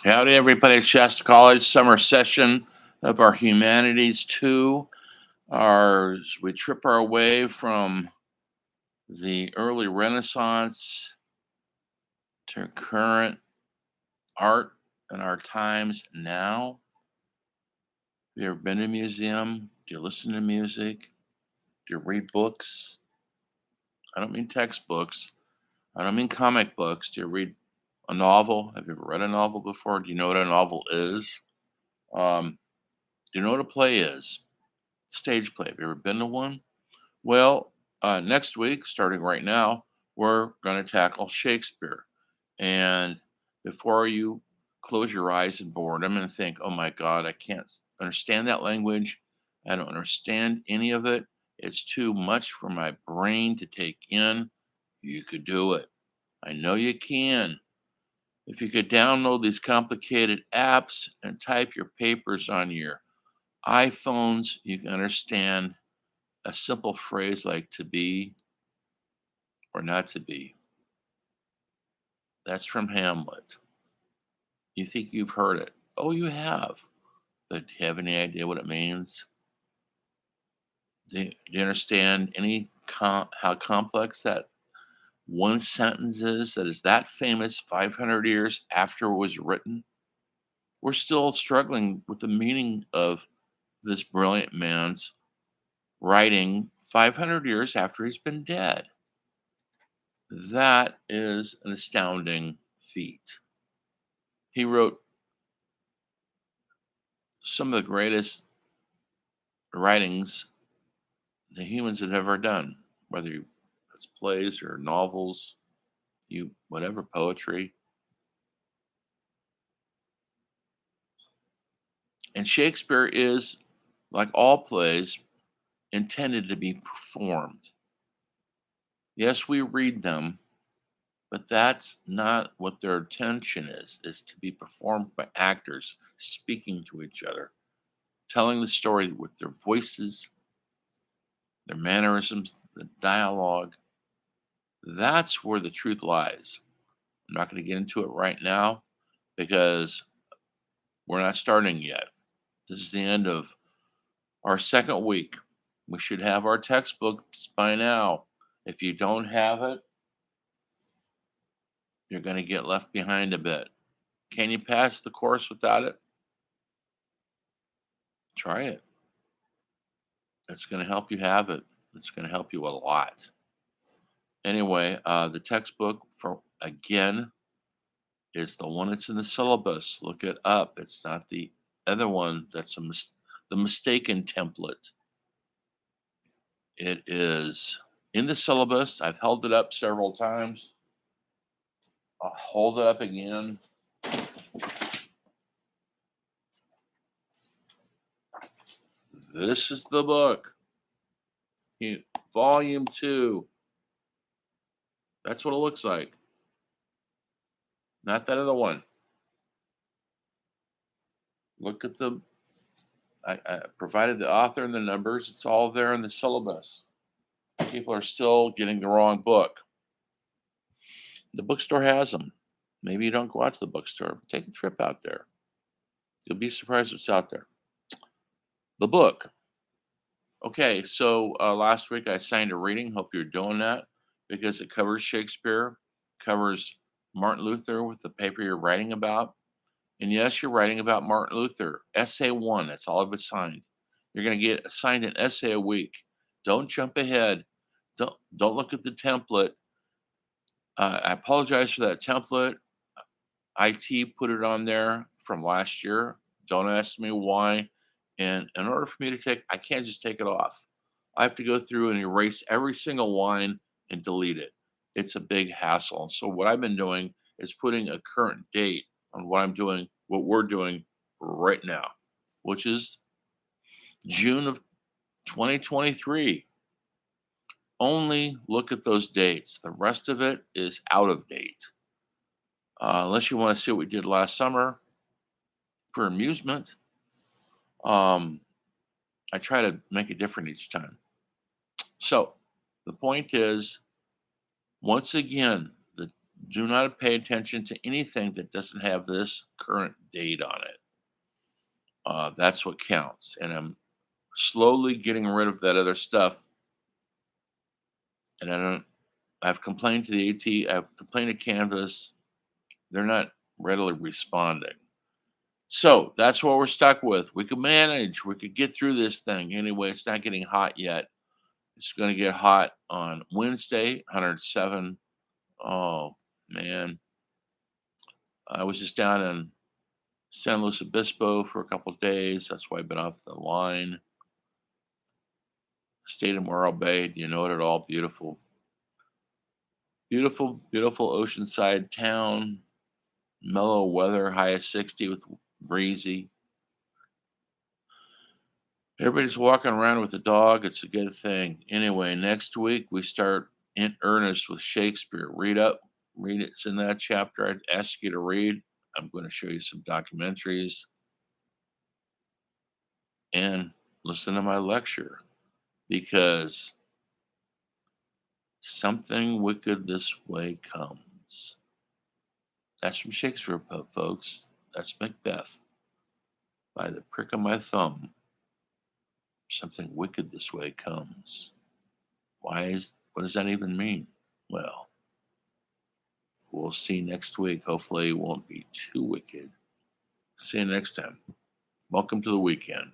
Howdy, everybody at Shasta College summer session of our Humanities 2. We trip our way from the early Renaissance to current art and our times now. Have you ever been to a museum? Do you listen to music? Do you read books? I don't mean textbooks. I don't mean comic books. Do you read a novel? Have you ever read a novel before? Do you know what a novel is? Um, do you know what a play is? Stage play. Have you ever been to one? Well, next week, starting right now, we're going to tackle Shakespeare. And before you close your eyes in boredom and think, oh my God, I can't understand that language. I don't understand any of it. It's too much for my brain to take in. You could do it. I know you can. If you could download these complicated apps and type your papers on your iPhones, you can understand a simple phrase like to be or not to be. That's from Hamlet. You think you've heard it. Oh, you have. But do you have any idea what it means? Do you understand how complex that one sentence is that is that famous 500 years after it was written? We're still struggling with the meaning of this brilliant man's writing 500 years after he's been dead. That is an astounding feat. He wrote some of the greatest writings the humans have ever done, whether it's plays or novels, whatever poetry. And Shakespeare is, like all plays, intended to be performed. Yes, we read them, but that's not what their intention is to be performed by actors speaking to each other, telling the story with their voices, their mannerisms, the dialogue. That's where the truth lies. I'm not going to get into it right now because we're not starting yet. This is the end of our second week. We should have our textbooks by now. If you don't have it, you're going to get left behind a bit. Can you pass the course without it? Try it. It's going to help you have it. It's going to help you a lot. Anyway, the textbook for again is the one that's in the syllabus. Look it up. It's not the other one that's the mistaken template. It is in the syllabus. I've held it up several times. I'll hold it up again. This is the book. Volume 2. That's what it looks like. Not that other one. Look at I provided the author and the numbers. It's all there in the syllabus. People are still getting the wrong book. The bookstore has them. Maybe you don't go out to the bookstore. Take a trip out there. You'll be surprised what's out there. The book. Okay, so last week I assigned a reading. Hope you're doing that because it covers Shakespeare, covers Martin Luther with the paper you're writing about. And yes, you're writing about Martin Luther. Essay one, that's all I've assigned. You're going to get assigned an essay a week. Don't jump ahead. Don't look at the template. I apologize for that template. IT put it on there from last year. Don't ask me why. And in order for me to I can't just take it off. I have to go through and erase every single line and delete it. It's a big hassle. So what I've been doing is putting a current date on what we're doing right now, which is June of 2023. Only look at those dates. The rest of it is out of date. Unless you want to see what we did last summer for amusement. Um, I try to make it different each time. So the point is, once again, Do not pay attention to anything that doesn't have this current date on it. That's what counts. And I'm slowly getting rid of that other stuff. And I've complained to the AT, I've complained to Canvas. They're not readily responding. So that's what we're stuck with. We could manage, we could get through this thing. Anyway, it's not getting hot yet. It's going to get hot on Wednesday, 107. Oh, man. I was just down in San Luis Obispo for a couple of days. That's why I've been off the line. Stayed in Morro Bay. You know it at all. Beautiful, beautiful, beautiful oceanside town. Mellow weather, high of 60 with breezy. Everybody's walking around with a dog. It's a good thing. Anyway, next week we start in earnest with Shakespeare. Read up, read it. It's in that chapter I'd ask you to read. I'm going to show you some documentaries and listen to my lecture because something wicked this way comes. That's from Shakespeare, folks. That's Macbeth. By the prick of my thumb, something wicked this way comes. What does that even mean? Well, we'll see next week. Hopefully, it won't be too wicked. See you next time. Welcome to the weekend.